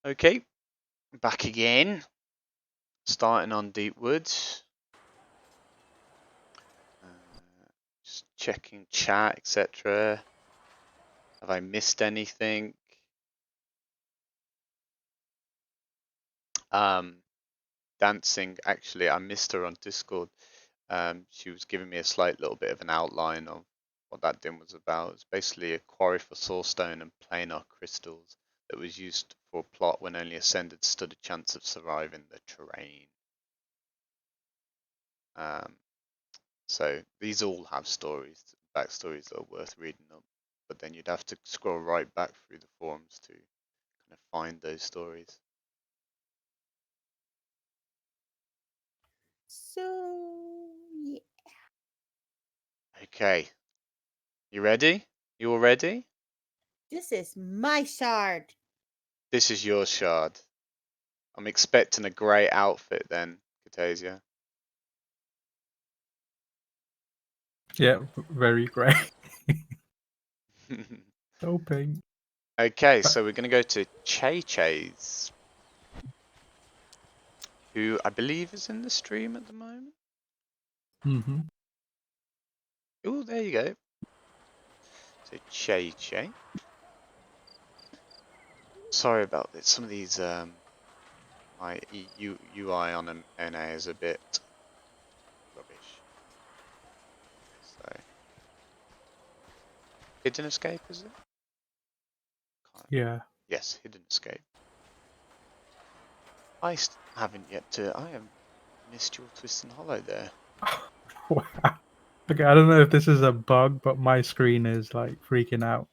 Okay, back again. Starting on Deep Woods. Just checking chat, etc. Have I missed anything? Dancing, actually, I missed her on Discord. She was giving me a slight little bit of an outline of what that dim was about. It's basically a quarry for soulstone and planar crystals that was used for a plot when only Ascended stood a chance of surviving the terrain. So these all have stories, backstories that are worth reading up, but then you'd have to scroll right back through the forums to kind of find those stories. So, yeah. Okay, you ready? You all ready? This is my shard. This is your shard. I'm expecting a grey outfit then, Katasia. Yeah, very great. So pink. Okay, so we're going to go to Che-Che's, who I believe is in the stream at the moment. Mm-hmm. Oh, there you go. So Che-Che. Sorry about this. Some of these my UI on NA is a bit rubbish. So hidden escape, is it? Yeah. Yes, hidden escape. I haven't yet to. I have missed your twist and hollow there. Wow. Okay, I don't know if this is a bug, but my screen is like freaking out.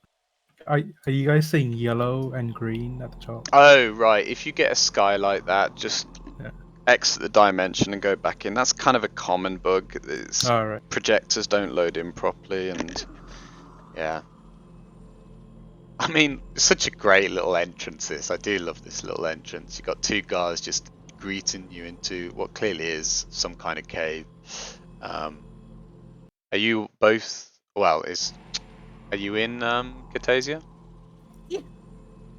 Are you guys seeing yellow and green at the top? Oh right, if you get a sky like that, just Yeah. exit the dimension and go back in. That's kind of a common bug. All right. Projectors don't load in properly, and yeah. I mean, it's such a great little entrance. I do love this little entrance. You've got two guys just greeting you into what clearly is some kind of cave. Are you both? Well, are you in Catasia? Yeah.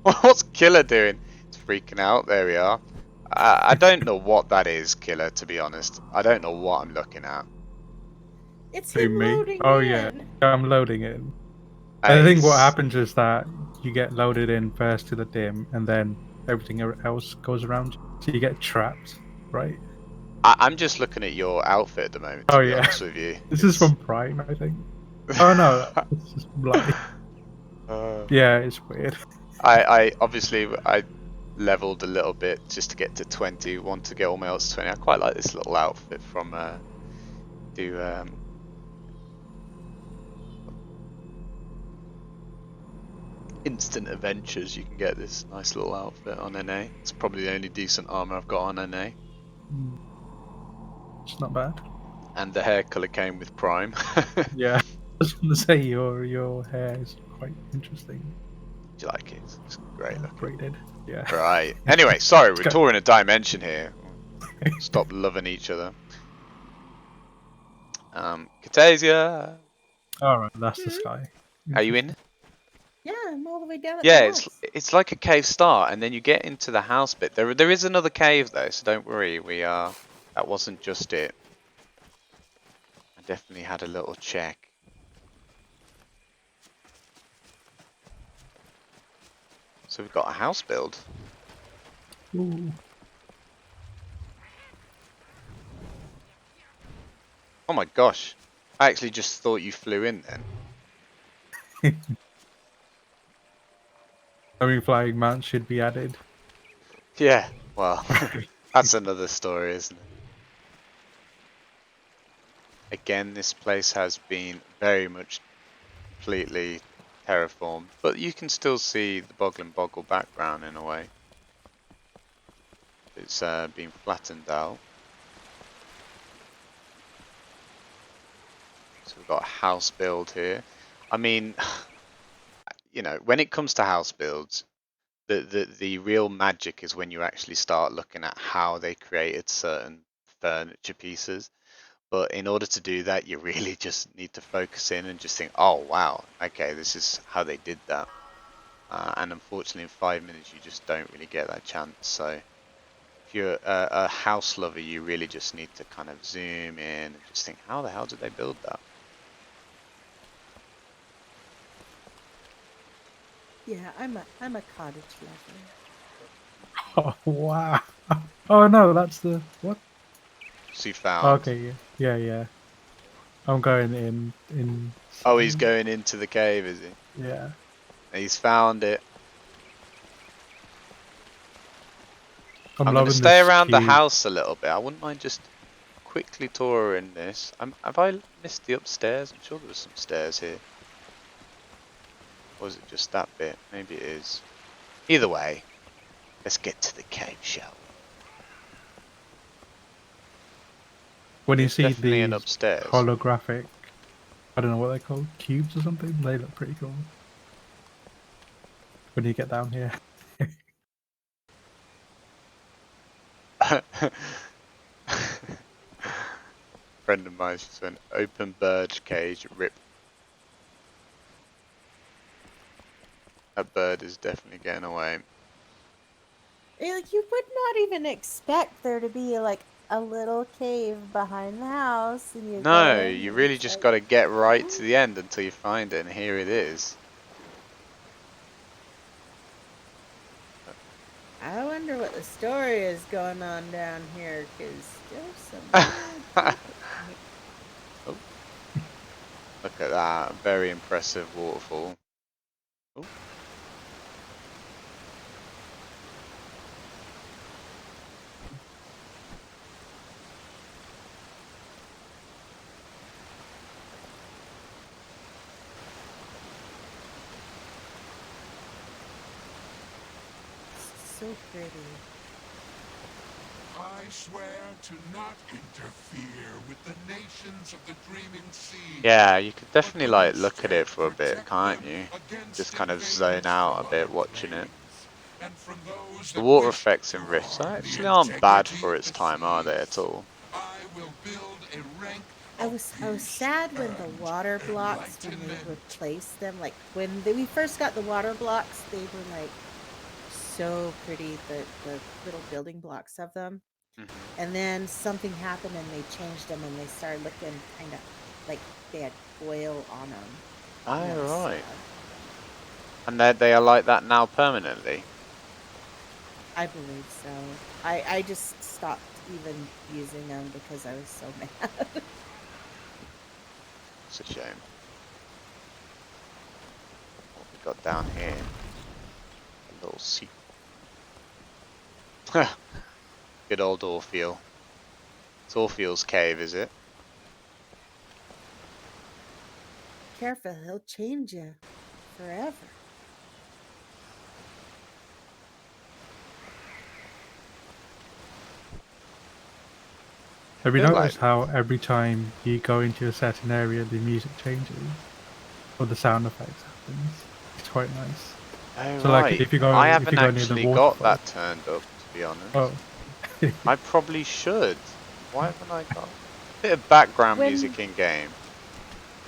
What's Killer doing? It's freaking out. There we are. I don't know what that is, Killer. To be honest, I don't know what I'm looking at. It's Who, him me? loading Oh yeah, in. I'm loading in. I think what It's happens is that you get loaded in first to the dim, and then everything else goes around. So you get trapped, right? I'm just looking at your outfit at the moment. To Oh be yeah. honest with you, This is it's. from Prime, I think. Oh no, this is bloody. Yeah, it's weird. I obviously I leveled a little bit just to get to 20. Want to get all my else to 20. I quite like this little outfit from do Instant Adventures. You can get this nice little outfit on NA. It's probably the only decent armor I've got on NA. It's not bad. And the hair color came with Prime. Yeah, I was gonna say your hair is quite interesting. Do you like it? It's great looking. Braided. Yeah. Right. Anyway, sorry, we're got- touring a dimension here. Stop loving each other. Catasia, All right, that's the sky. are you in? Yeah, I'm all the way down at Yeah, the house. it's like a cave start, and then you get into the house bit. There is another cave though, so don't worry. That wasn't just it. I definitely had a little check. So we've got a house build. Ooh. Oh my gosh! I actually just thought you flew in then. I mean, flying mounts should be added. Yeah. Well, that's another story, isn't it? Again, this place has been very much completely terraformed, but you can still see the Boggle and Boggle background in a way. It's been flattened out. So we've got a house build here. I mean, you know, when it comes to house builds, the real magic is when you actually start looking at how they created certain furniture pieces. But in order to do that, you really just need to focus in and just think, oh wow, okay, this is how they did that. and unfortunately in 5 minutes you just don't really get that chance. So if you're a house lover, you really just need to kind of zoom in and just think, how the hell did they build that? Yeah, I'm a cottage lover. Oh wow. Oh no, that's the what? So you found. Okay, yeah. I'm going in. Oh, he's going into the cave, is he? Yeah. He's found it. I'm I'm going to loving stay this around the cube. house a little bit. I wouldn't mind just quickly touring this. Have I missed the upstairs? I'm sure there was some stairs here. Or was it just that bit? Maybe it is. Either way, let's get to the cave, shall we? When you There's see definitely an these upstairs. holographic, I don't know what they're called, cubes or something, they look pretty cool. When you get down here. Friend of mine just went open bird cage, rip. That bird is definitely getting away. Like you would not even expect there to be like a little cave behind the house, and you go No, in, you and really it's just like, got to get right to "Ooh." the end until you find it, and here it is. I wonder what the story is going on down here, because there's some weird people in here. Oh, look at that, very impressive waterfall. Oh. So pretty. I swear to not interfere with the nations of the dreaming sea. Yeah, you could but definitely will like look at instead it for a bit, protect can't them you? Just against kind of zone invaders out from a bit other watching it. planes, and from those The that water wish effects to in Rifts harm actually the aren't bad integrity for of its the time, are they at seas. all? I will build a rank I of was peace sad when the and water blocks, when they enlightenment. replaced them, like when we first got the water blocks, they were like so pretty, the little building blocks of them. Hmm. And then something happened and they changed them and they started looking kind of like they had oil on them. And Oh, that was right. sad. And they are like that now permanently. I believe so. I just stopped even using them because I was so mad. It's a shame. What we got down here? A little secret. Good old Orpheal. It's Orpheal's cave, is it? Careful, he'll change you forever. Have you Feel like. noticed how every time you go into a certain area, the music changes or the sound effects happens? It's quite nice. Oh, So like right. if you I go haven't near the actually got waterfall. that turned up, to be honest. Oh, I probably should. Why haven't I got bit of background When music in game?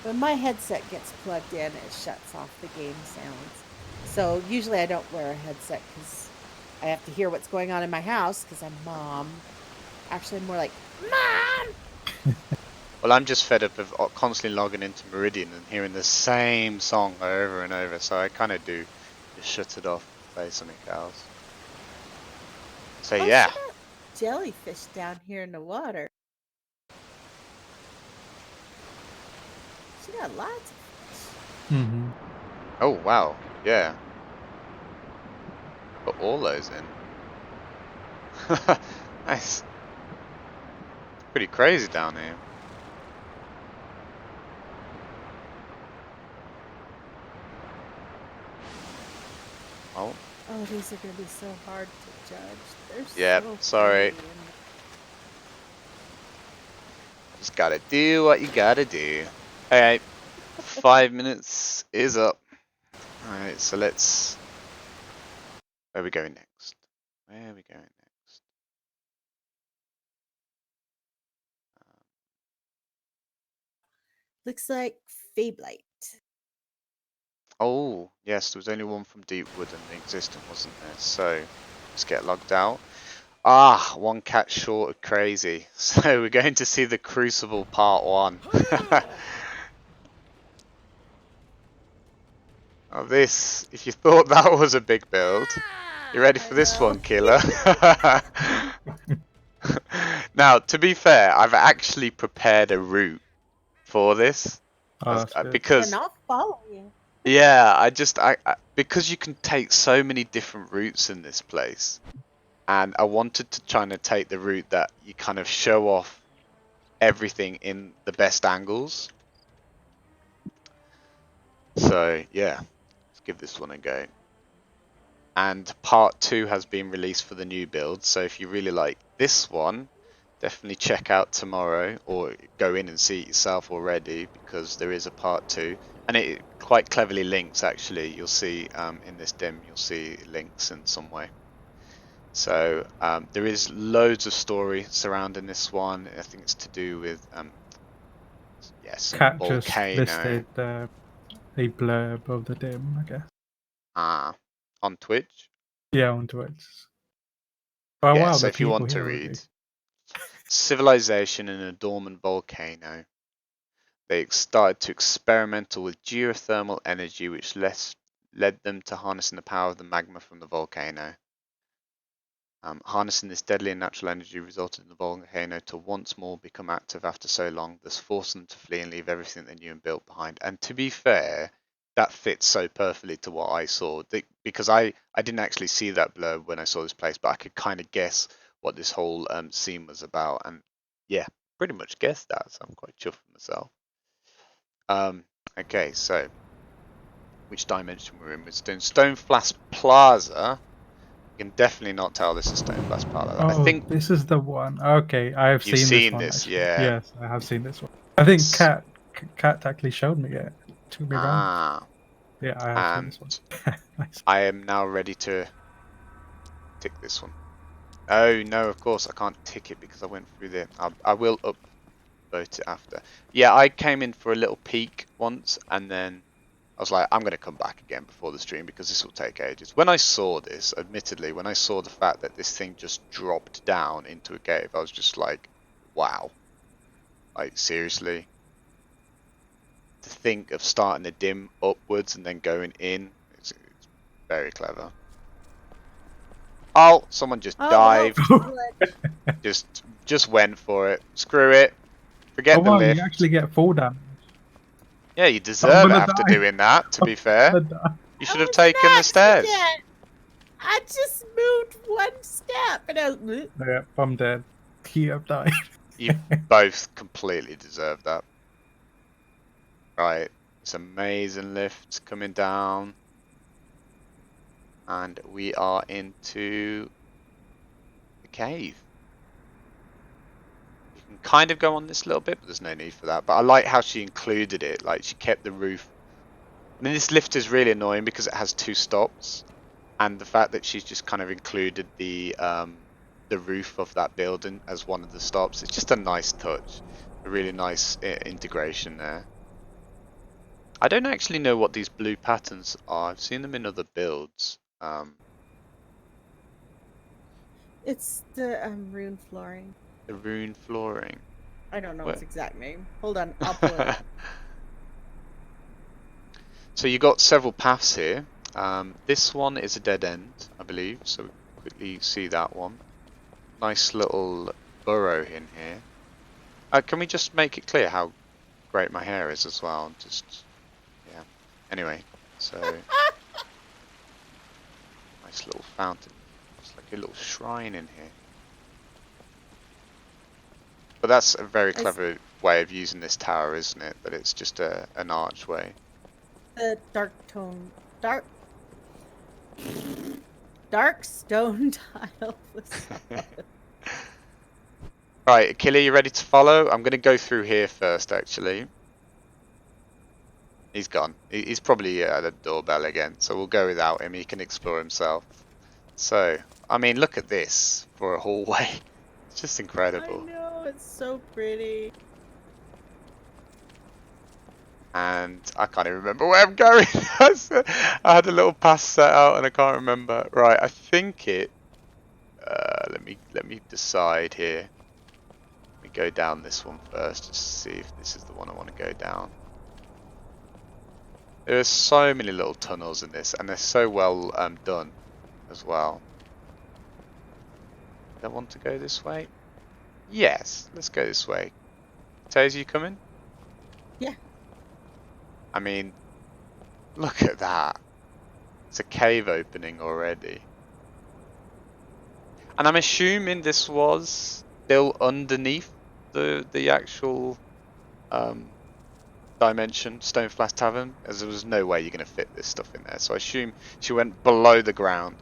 when my headset gets plugged in, it shuts off the game sounds. So usually I don't wear a headset because I have to hear what's going on in my house because I'm mom. Actually, I'm more like mom. Well, I'm just fed up of constantly logging into Meridian and hearing the same song over and over, so I kind of do just shut it off and play something else. So Oh, she yeah. got jellyfish down here in the water. She got lots of fish. mm-hmm. Oh wow, yeah. Put all those in. Nice. It's pretty crazy down here. Oh, Oh, these are gonna be so hard to judge. They're yeah. so Sorry. pretty. And Just gotta do what you gotta do. Alright, 5 minutes is up. Alright, so let's... Where are we going next? Where are we going next? looks like Fablite. Oh, yes, there was only one from Deepwood and the existent, wasn't there? So, let's get logged out. Ah, one cat short of crazy. So, we're going to see the Crucible Part 1. Oh, this, if you thought that was a big build, you ready for I this know. one, killer? Now, to be fair, I've actually prepared a route for this. Oh, that's good. And Because I'll follow you. yeah, I because you can take so many different routes in this place, and I wanted to try and take the route that you kind of show off everything in the best angles. So yeah, let's give this one a go. And part 2 has been released for the new build, so if you really like this one, definitely check out tomorrow or go in and see it yourself already, because there is a part 2 and it quite cleverly links. Actually, you'll see in this dim, you'll see links in some way. So there is loads of story surrounding this one. I think it's to do with some Cat just volcano listed a blurb of the dim, I guess. On Twitch. Yeah, on Twitch. Oh Yeah, wow, so the if you people want to here read already. Civilization in a dormant volcano. They started to experimental with geothermal energy, which led them to harnessing the power of the magma from the volcano. Harnessing this deadly and natural energy resulted in the volcano to once more become active after so long, thus forcing them to flee and leave everything they knew and built behind. And to be fair, that fits so perfectly to what I saw, because I didn't actually see that blurb when I saw this place, but I could kind of guess what this whole scene was about, and yeah, pretty much guessed that, so I'm quite chuffed with myself. Okay, so which dimension we're in with Stoneflash Plaza. You can definitely not tell this is Stoneflash Plaza. I Oh, think this is the one. Okay, I have you've seen this seen one this, actually. yeah. Yes, I have seen this one. I think S- Cat actually showed me it. To be wrong. Ah, Yeah, I have seen and this one. Nice. I am now ready to tick this one. Oh no, of course I can't tick it because I went through there. I will upvote it after. Yeah, I came in for a little peek once, and then I was like, I'm going to come back again before the stream because this will take ages. When I saw this, admittedly, when I saw the fact that this thing just dropped down into a cave, I was just like, wow. Like, seriously? To think of starting the dim upwards and then going in, it's very clever. Oh, someone just Oh well, dived. glitch. Just went for it. Screw it. Oh Forget the wow, you lift. actually get full damage. Yeah, you I'm deserve it gonna after die. doing that, to be I'm fair. gonna die. You That should have was taken an the stairs. accident. I just moved one step and I was. Yeah, I'm dead. He have died. You both completely deserve that. Right, this amazing lift coming down. And we are into the cave. You can kind of go on this little bit, but there's no need for that. But I like how she included it. Like, she kept the roof. I mean, this lift is really annoying because it has 2 stops. And the fact that she's just kind of included the roof of that building as one of the stops, it's just a nice touch. A really nice integration there. I don't actually know what these blue patterns are. I've seen them in other builds. It's the rune flooring. The rune flooring. I don't know Where? its exact name. Hold on, I'll pull it up. So you got several paths here. This one is a dead end, I believe. So we quickly see that one. Nice little burrow in here. Can we just make it clear how great my hair is as well? Yeah. Anyway, so nice little fountain. It's like a little shrine in here. But that's a very clever way of using this tower, isn't it? That it's just an archway. The dark stone tile. Right, Achille, you ready to follow? I'm going to go through here first, actually. He's gone. He's probably at the doorbell again, so we'll go without him. He can explore himself. So, I mean, look at this for a hallway. It's just I incredible. know, it's so pretty. and I can't even remember where I'm going. I had a little pass set out and I can't remember. Right, I think it. Let me decide here. Let me go down this one first, just to see if this is the one I want to go down. There are so many little tunnels in this, and they're so well done as well. Do I want to go this way? Yes, let's go this way. Taze, you coming? Yeah. I mean, look at that. It's a cave opening already. And I'm assuming this was still underneath the actual dimension, Stoneflash Tavern, as there was no way you're going to fit this stuff in there. So I assume she went below the ground,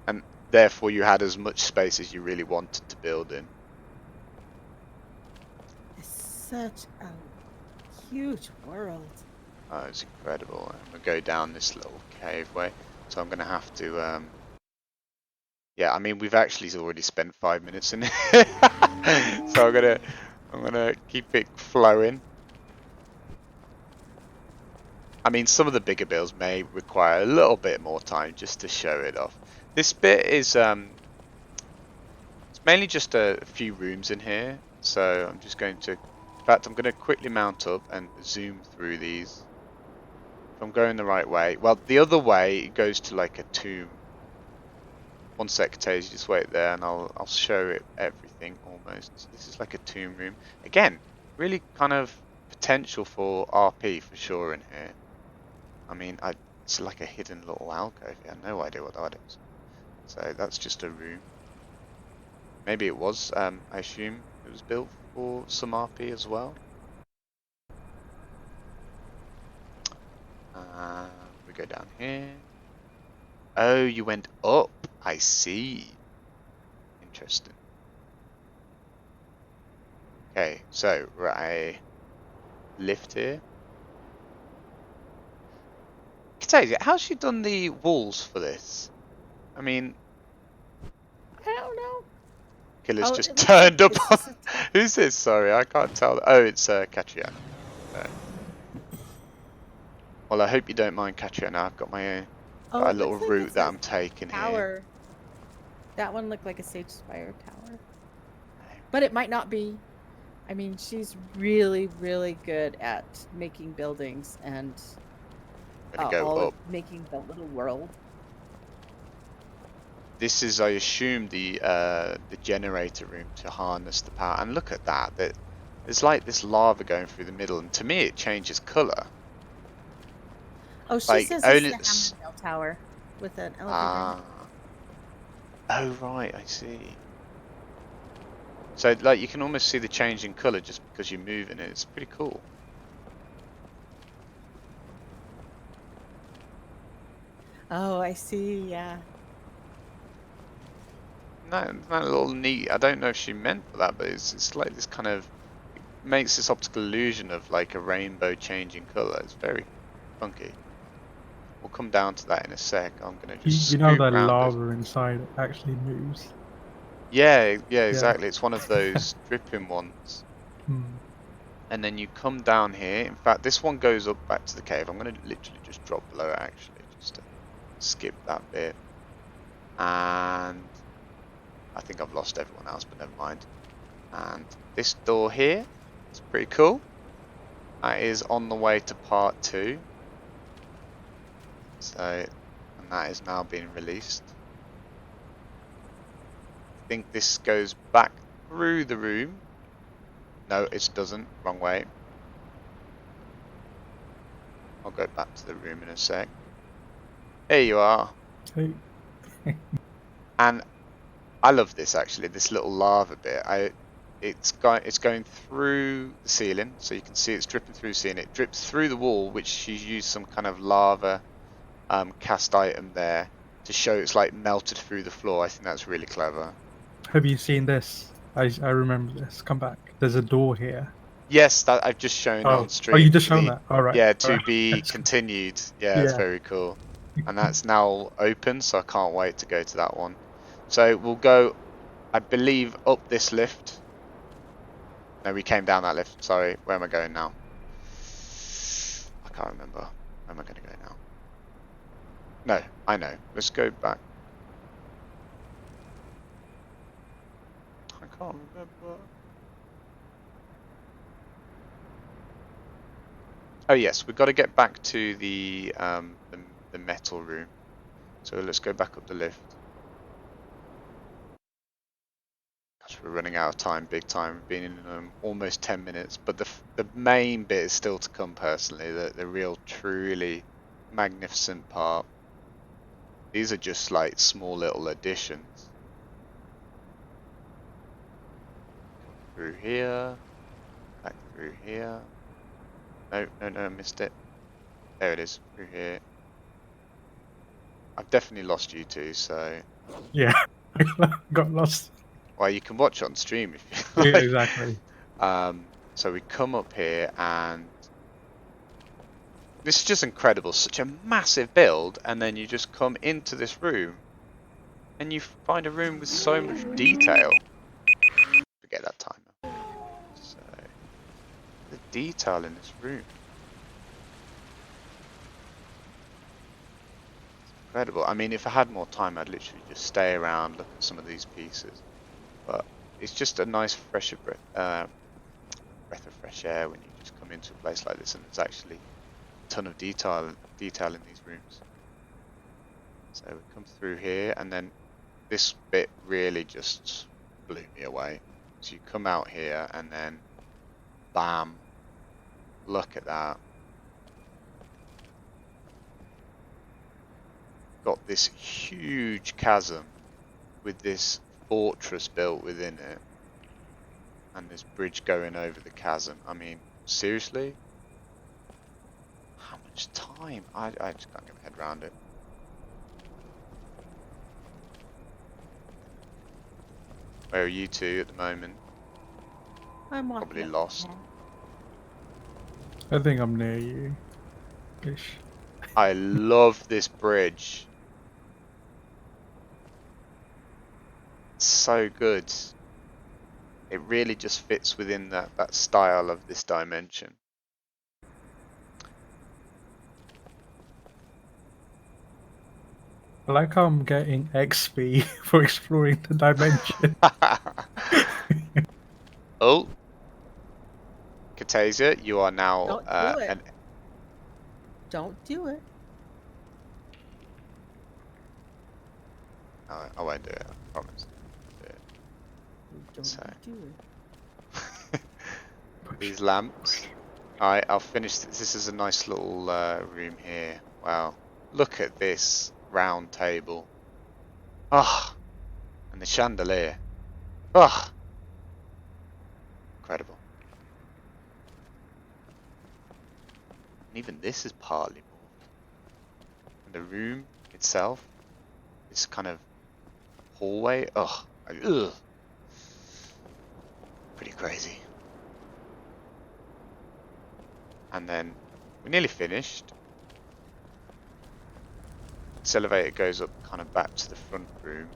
and therefore you had as much space as you really wanted to build in. It's such a huge world. Oh, it's incredible. I'm going to go down this little caveway, so I'm going to have to... Yeah, I mean, we've actually already spent 5 minutes in it. So I'm gonna keep it flowing. I mean, some of the bigger builds may require a little bit more time just to show it off. This bit is it's mainly just a few rooms in here, so I'm just going to, in fact, I'm going to quickly mount up and zoom through these. If I'm going the right way, well, the other way it goes to like a tomb. One sec, Taze, just wait there, and I'll show it everything almost. So this is like a tomb room. Again, really kind of potential for RP for sure in here. I mean, it's like a hidden little alcove. I have no idea what that is. So that's just a room. Maybe it was. I assume it was built for some RP as well. We go down here. Oh, you went up. I see. Interesting. Okay, so right, lift here. Katasia, how's she done the walls for this? I mean, I don't know. Killer's Oh, just it looks turned like up. this On... is a Who's this? Sorry, I can't tell. Oh, it's Katriana. Well, I hope you don't mind, Katriana. I've got my got Oh, a it little looks like route it's that a I'm taking here. tower. That one looked like a Sage Spire tower. But it might not be. I mean, she's really, really good at making buildings and I'm gonna go all of up. making the little world. This is, I assume, the generator room to harness the power. And look at that. There's like this lava going through the middle, and to me it changes colour. Oh, she Like says only. it's the Hammondale Tower with an elevator. Ah. Oh right, I see. So like you can almost see the change in colour just because you're moving it. It's pretty cool. Oh, I see. Yeah. That a little neat. I don't know if she meant for that, but it's like this kind of it makes this optical illusion of like a rainbow changing colour. It's very funky. We'll come down to that in a sec. I'm gonna just You know scoot that round this. lava inside actually moves. Yeah, exactly. It's one of those dripping ones. Hmm. And then you come down here. In fact, this one goes up back to the cave. I'm gonna literally just drop below it actually, just to skip that bit. And I think I've lost everyone else, but never mind. And this door here, it's pretty cool. That is on the way to part 2. So, and that is now being released. I think this goes back through the room. No, it doesn't. Wrong way. I'll go back to the room in a sec. Here you are. Hey. And I love this actually, this little lava bit. It's going through the ceiling, so you can see it's dripping through the ceiling. It drips through the wall, which she's used some kind of lava cast item there to show it's like melted through the floor. I think that's really clever. Have you seen this? I remember this. Come back. There's a door here. Yes, that I've just shown on stream. You just to shown the- that? All right. Yeah, all to right. be continued. Yeah, it's Yeah. very cool. And that's now open, so I can't wait to go to that one. So we'll go, I believe, up this lift. No, we came down that lift. Sorry, where am I going now? can't remember. Where am I going to go now? No, I know. Let's go back. I can't remember. Oh yes, we've got to get back to the metal room. So let's go back up the lift. Gosh, we're running out of time, big time. We've been in almost 10 minutes, but the main bit is still to come. Personally, the real, truly magnificent part. These are just like small little additions. Through here, back through here. No, I missed it. There it is, through here. I've definitely lost you two, so. Yeah, got lost. Well, you can watch on stream if you Yeah, like. exactly. So we come up here and this is just incredible. Such a massive build, and then you just come into this room and you find a room with so much detail. Forget that timer. So the detail in this room. Incredible. I mean, if I had more time, I'd literally just stay around, look at some of these pieces. But it's just a nice breath of fresh air when you just come into a place like this, and there's actually a ton of detail in these rooms. So we come through here, and then this bit really just blew me away. So you come out here, and then bam! Look at that. Got this huge chasm with this fortress built within it, and this bridge going over the chasm. I mean, seriously? How much time? I just can't get my head around it. Where are you two at the moment? I'm walking Probably up lost. ahead. I think I'm near you. Ish. I love this bridge. It's so good. It really just fits within that style of this dimension. I like how I'm getting XP for exploring the dimension. Oh, Katasia, you are now Don't do it. Don't do it. I won't do it. I promise. Do it. Don't So. do it. These lamps. Alright, I'll finish this. This is a nice little room here. Wow. Look at this round table. Ah, and the chandelier. Ah, incredible. And even this is partly moved. And the room itself, this kind of hallway. Ugh. Ugh. Pretty crazy. And then we're nearly finished. This elevator goes up kind of back to the front room.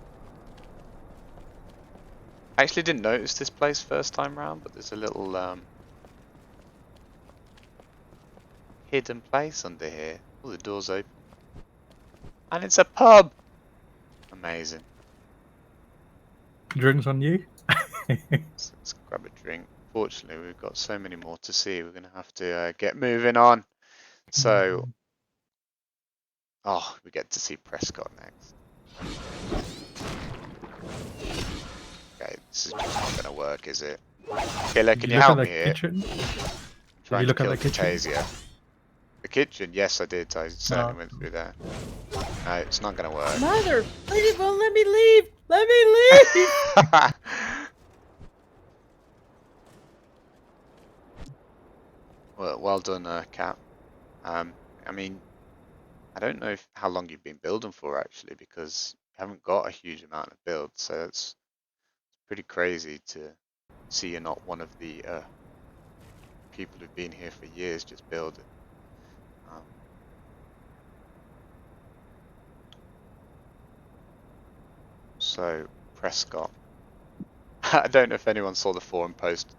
I actually didn't notice this place first time round, but there's a little hidden place under here. Oh, the door's open. And it's a pub! Amazing. Drinks on you? Let's grab a drink. Fortunately, we've got so many more to see. We're going to have to get moving on. So, oh, we get to see Prescott next. Okay, this is just not going to work, is it? Killer, can you look help at me the here? kitchen? I'm Did trying you to look at kill the kitchen? Katasia. The kitchen? Yes, I did. I certainly Oh. went through there. No, it's not going to work. Mother, please won't let me leave. Let me leave. Well done, Kat. I mean, I don't know how long you've been building for actually, because you haven't got a huge amount of build, so it's pretty crazy to see you're not one of the people who've been here for years just building. So Prescott, I don't know if anyone saw the forum post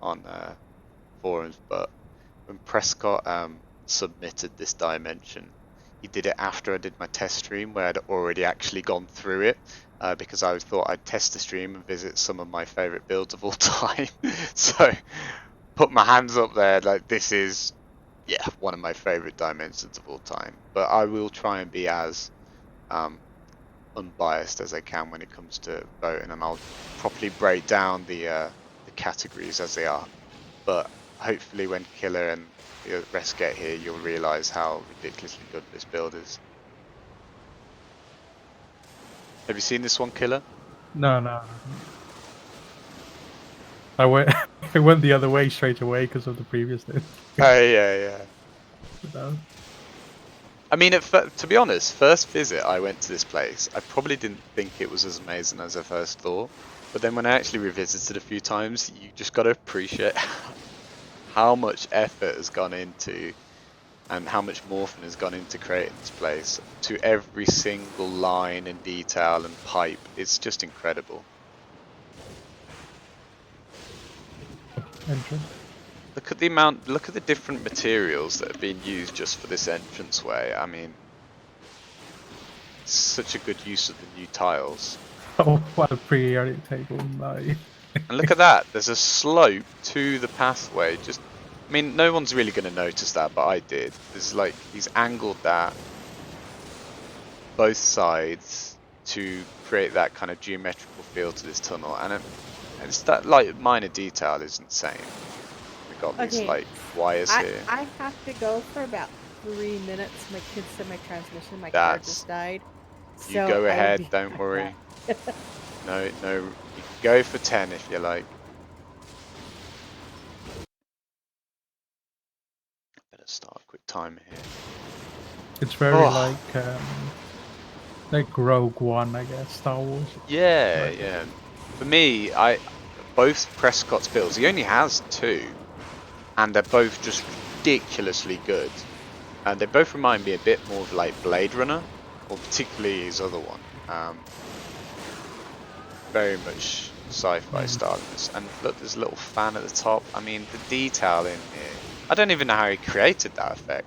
on forums, but when Prescott submitted this dimension. He did it after I did my test stream where I'd already actually gone through it because I thought I'd test the stream and visit some of my favorite builds of all time. So put my hands up there, like this is, yeah, one of my favorite dimensions of all time. But I will try and be as unbiased as I can when it comes to voting, and I'll properly break down the categories as they are. But hopefully when Killer and the rest get here, you'll realise how ridiculously good this build is. Have you seen this one, Killer? No, no. I went I went the other way straight away because of the previous thing. Oh yeah. No. I mean, to be honest, first visit I went to this place, I probably didn't think it was as amazing as I first thought. But then when I actually revisited a few times, you just got to appreciate how much effort has gone into and how much morphing has gone into creating this place. To every single line and detail and pipe, it's just incredible. Entrance. Look at the different materials that have been used just for this entranceway. I mean, it's such a good use of the new tiles. Oh, what a periodic table, no. And look at that, there's a slope to the pathway. Just, I mean, no one's really going to notice that, but I did. There's like, he's angled that both sides to create that kind of geometrical feel to this tunnel, and it's that like minor detail is insane. We got these Okay, like wires here. I have to go for about 3 minutes. My kid said my transmission, my car That's- just died. You So go I will ahead, be don't right worry. back. No, you can go for 10 if you like. Better start a quick timer here. It's very Oh. like Rogue One, I guess, Star Wars. Yeah, Right. yeah. For me, both Prescott's builds, he only has 2, and they're both just ridiculously good. And they both remind me a bit more of like Blade Runner, or particularly his other one. Very much sci-fi style in this. And look, there's a little fan at the top. I mean, the detail in here. I don't even know how he created that effect.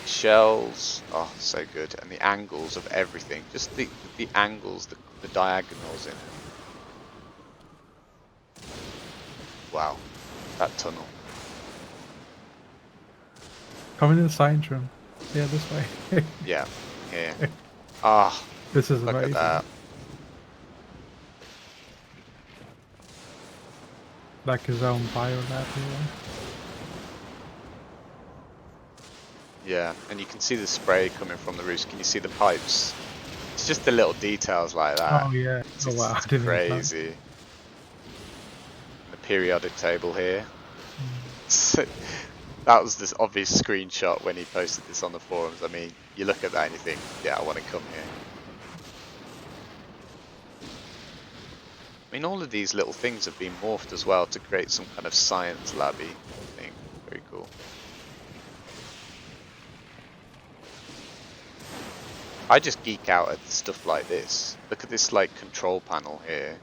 Shells, oh, so good. And the angles of everything. Just the angles, the diagonals in it. Wow, that tunnel. Come in the science room. Yeah, this way. Yeah, here. Ah, This is look amazing. at that. Like his own biolab here. Yeah, and you can see the spray coming from the roofs. Can you see the pipes? It's just the little details like that. Oh yeah. It's, Oh wow. it's I didn't even know. crazy. The periodic table here. So, that was this obvious screenshot when he posted this on the forums. I mean, you look at that and you think, yeah, I want to come here. I mean, all of these little things have been morphed as well to create some kind of science labby thing. Very cool. I just geek out at stuff like this. Look at this like control panel here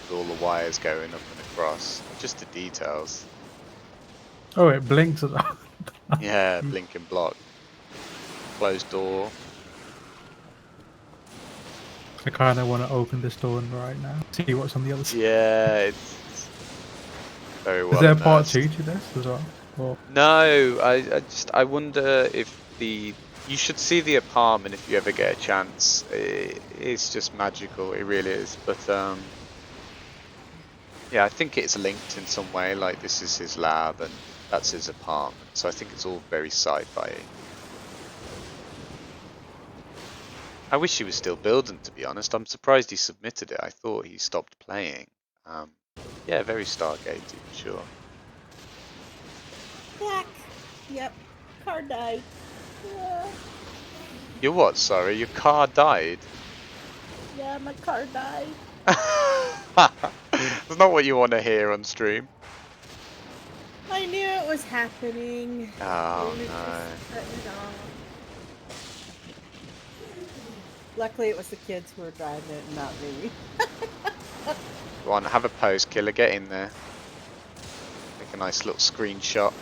with all the wires going up and across. Just the details. Oh, it blinks as well. Yeah, blinking block. Closed door. I kind of want to open this door right now. See what's on the other side. Yeah, it's very well Is there a part immersed. 2 to this as well? Or No, I wonder if you should see the apartment if you ever get a chance. It's just magical, it really is. But yeah, I think it's linked in some way. Like this is his lab and that's his apartment. So I think it's all very sci-fi. I wish he was still building, to be honest. I'm surprised he submitted it. I thought he stopped playing. Yeah, very Stargatey for sure. Back. Yep. Car died. Your what? Sorry, your car died. Yeah, my car died. That's not what you want to hear on stream. I knew it was happening. Oh It was no. just cutting it off. Luckily, it was the kids who were driving it, and not me. Go on, have a pose, killer. Get in there. Make a nice little screenshot.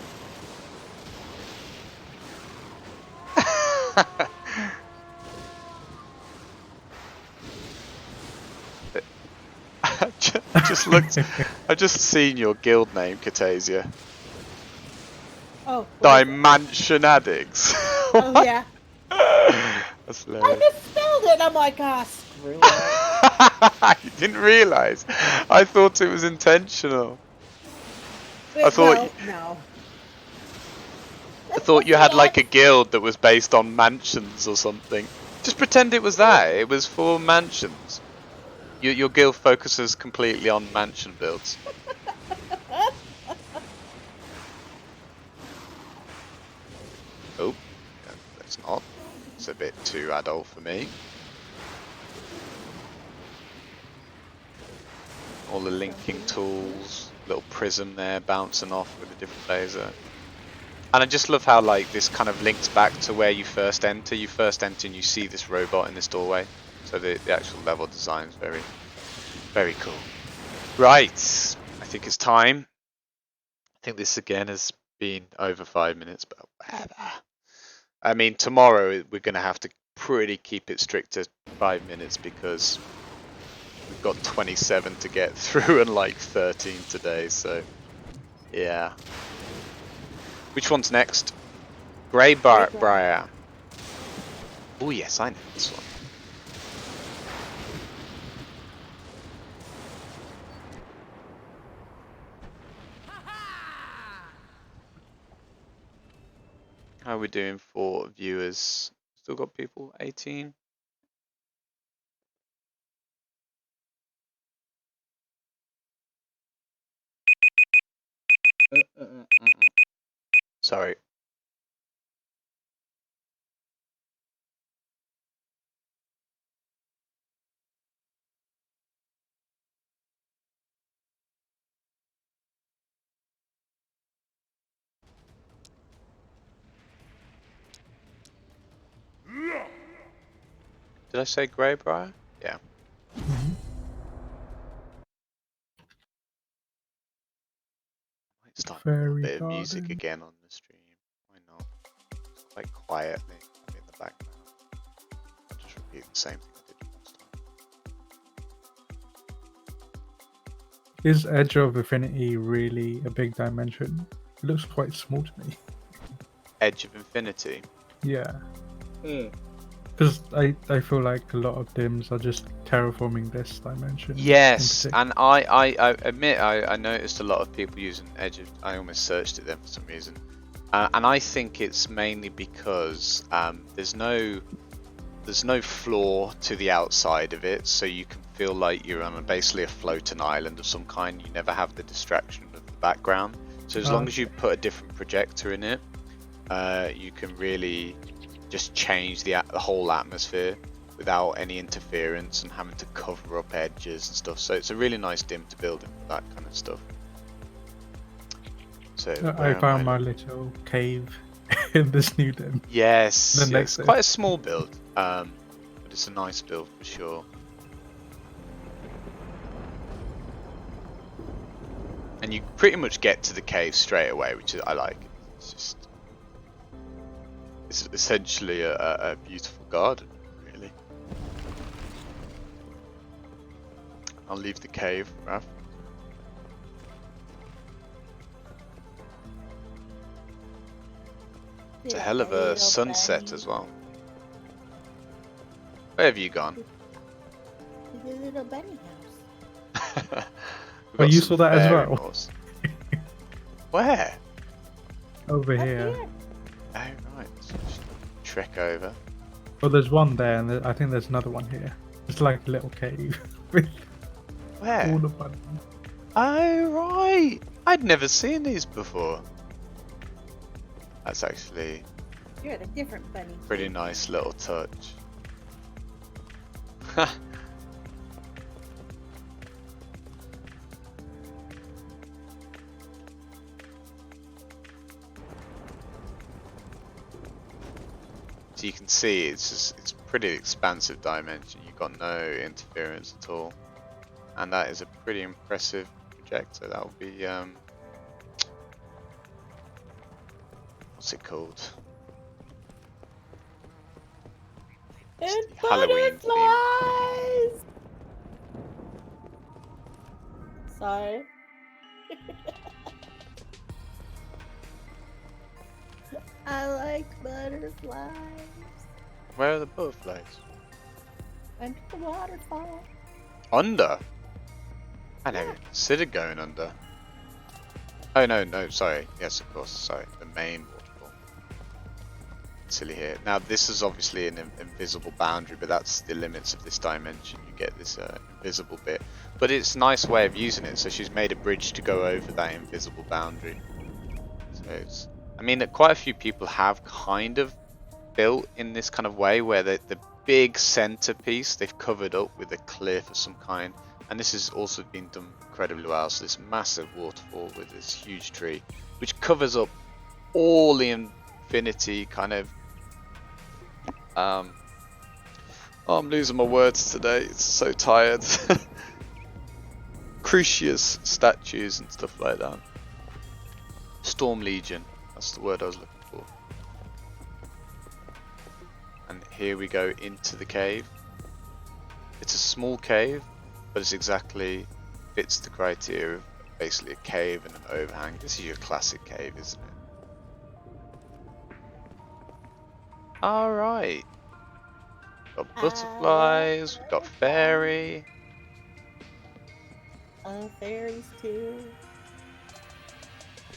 just looked. I've just seen your guild name, Katasia. Oh, what is it? Dimension Addicts. Oh yeah. That's I hilarious. misspelled it. I'm like, ah, screw it. You didn't realise. I thought it was intentional. I thought No. I thought you had like a guild that was based on mansions or something. Just pretend it was that. It was for mansions. Your guild focuses completely on mansion builds. Oh, that's not. It's a bit too adult for me. All the linking tools, little prism there bouncing off with a different laser. And I just love how like this kind of links back to where you first enter. You first enter and you see this robot in this doorway. So the actual level design is very, very cool. Right, I think it's time. I think this again has been over 5 minutes, but whatever. I mean, tomorrow we're going to have to pretty keep it strict to 5 minutes because we've got 27 to get through and like 13 today, so yeah. Which one's next? Greybriar. Oh yes, I know this one. How are we doing for viewers? Still got people? 18? Sorry. Did I say Greybriar? Yeah. Might start a little Fairy bit of music garden. again on the stream. Why not? Just quite quietly in the background. I'll just repeat the same thing I did last time. Is Edge of Infinity really a big dimension? It looks quite small to me. Edge of Infinity. Yeah. Because I feel like a lot of dims are just terraforming this dimension. Yes, and I admit I noticed a lot of people using Edge of. I almost searched it then for some reason, and I think it's mainly because there's no floor to the outside of it, so you can feel like you're on basically a floating island of some kind. You never have the distraction of the background. So as long as you put a different projector in it, you can really just change the whole atmosphere without any interference and having to cover up edges and stuff. So it's a really nice dim to build in for that kind of stuff. So I found my little cave in this new dim. Yes, The it's next quite a small build, but it's a nice build for sure. And you pretty much get to the cave straight away, which I like. It's just, it's essentially a beautiful garden, really. I'll leave the cave, Raph. It's a hell of a sunset as well. Where have you gone? The little bunny house. We've got you some saw that as fairy well? moors. Where? Over Up here. here. Oh right, so just trek over. Well, there's one there, and I think there's another one here. It's like a little cave with Where? all the buttons. Oh right, I'd never seen these before. That's actually You're a different bunny. a pretty nice little touch. So you can see it's pretty expansive dimension. You've got no interference at all, and that is a pretty impressive projector. That would be what's it called? And the Halloween butterflies. Sorry. I like butterflies. Where are the butterflies? Under the waterfall. Under? I never Yeah. considered going under. Oh no, sorry. Yes, of course, sorry. The main waterfall. Silly here. Now this is obviously an invisible boundary, but that's the limits of this dimension. You get this invisible bit. But it's a nice way of using it, so she's made a bridge to go over that invisible boundary. So it's, I mean, quite a few people have kind of built in this kind of way where the big centerpiece they've covered up with a cliff of some kind, and this has also been done incredibly well. So this massive waterfall with this huge tree which covers up all the infinity kind of oh, I'm losing my words today, it's so tired. Crucius statues and stuff like that. Storm Legion, that's the word I was looking for. And here we go into the cave. It's a small cave, but it's exactly fits the criteria of basically a cave and an overhang. This is your classic cave, isn't it? Alright. Got butterflies, we've got fairy. Oh, fairies too.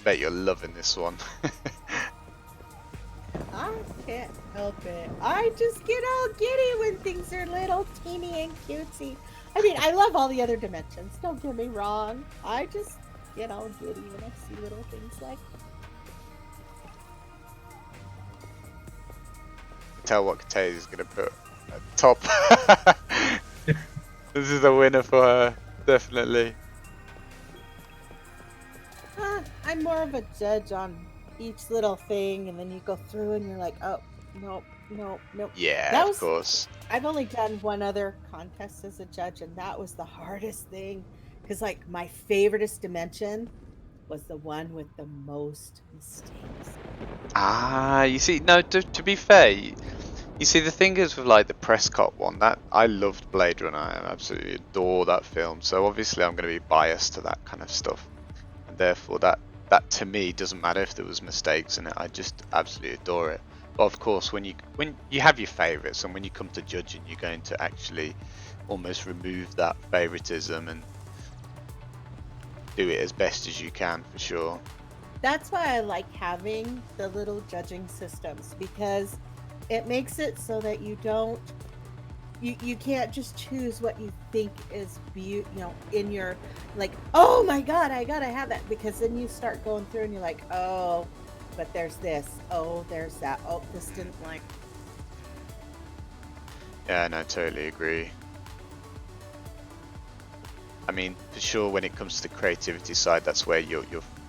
Bet you're loving this one. I can't help it. I just get all giddy when things are little teeny and cutesy. I mean, I love all the other dimensions. Don't get me wrong. I just get all giddy when I see little things like. Tell what Katay's gonna put at top. This is a winner for her, definitely. I'm more of a judge on each little thing, and then you go through and you're like, oh, nope. Yeah, That of was- course. I've only done one other contest as a judge, and that was the hardest thing. Because, like, my favoriteest dimension was the one with the most mistakes. Ah, you see, no, to be fair, you see, the thing is with like the Prescott one, that I loved Blade Runner, I absolutely adore that film, so obviously I'm going to be biased to that kind of stuff, and therefore that to me doesn't matter if there was mistakes in it. I just absolutely adore it. But of course, when you have your favourites, and when you come to judging, you're going to actually almost remove that favouritism and do it as best as you can, for sure. That's why I like having the little judging systems, because it makes it so that you don't you can't just choose what you think is in your, like, oh my god, I gotta have that, because then you start going through and you're like, oh, but there's this, oh, there's that, oh, this didn't like. Yeah, no, totally agree. I mean, for sure, when it comes to the creativity side, that's where your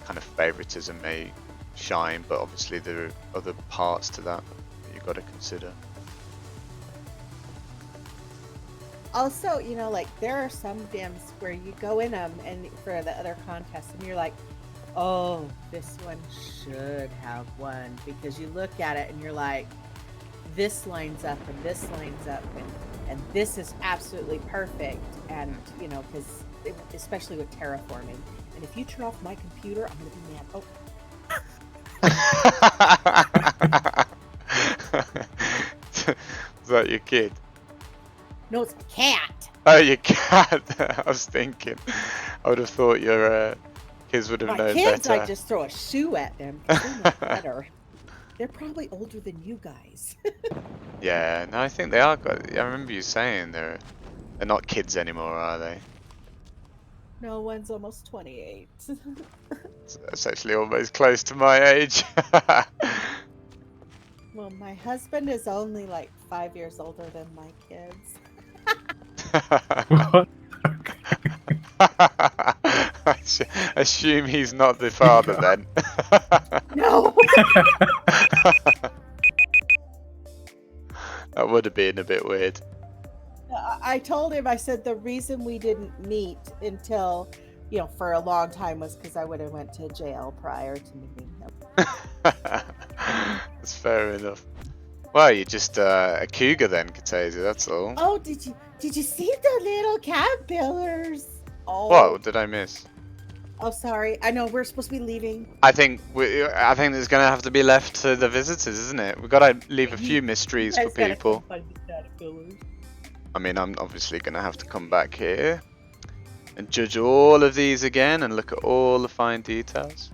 kind of favoritism may shine, but obviously there are other parts to that you've got to consider. Also, like, there are some games where you go in them and for the other contests, and you're like, oh, this one should have won, because you look at it and you're like, this lines up and this lines up and this is absolutely perfect, and because especially with terraforming, and if you turn off my computer, I'm gonna be mad. Is that your kid? No, it's a cat. Oh, your cat. I was thinking, I would have thought your kids would have My known kids, better. I just throw a shoe at them. They know better. They're probably older than you guys. Yeah, no, I think they are. I remember you saying they're not kids anymore, are they? No, one's almost 28. It's actually almost close to my age. Well, my husband is only like 5 years older than my kids. What? Assume he's not the father then. No. That would have been a bit weird. I told him, I said the reason we didn't meet until, for a long time was because I would have went to jail prior to meeting him. That's fair enough. Well, you're just a cougar then, Katasa, that's all. Oh, did you see the little caterpillars? Oh. What did I miss? Oh, sorry. I know we're supposed to be leaving. I think there's gonna have to be left to the visitors, isn't it? We've got to leave a few mysteries for people. I mean, I'm obviously gonna have to come back here and judge all of these again and look at all the fine details.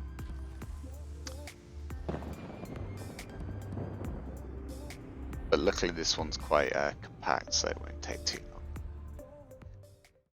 But luckily this one's quite compact, so it won't take too long.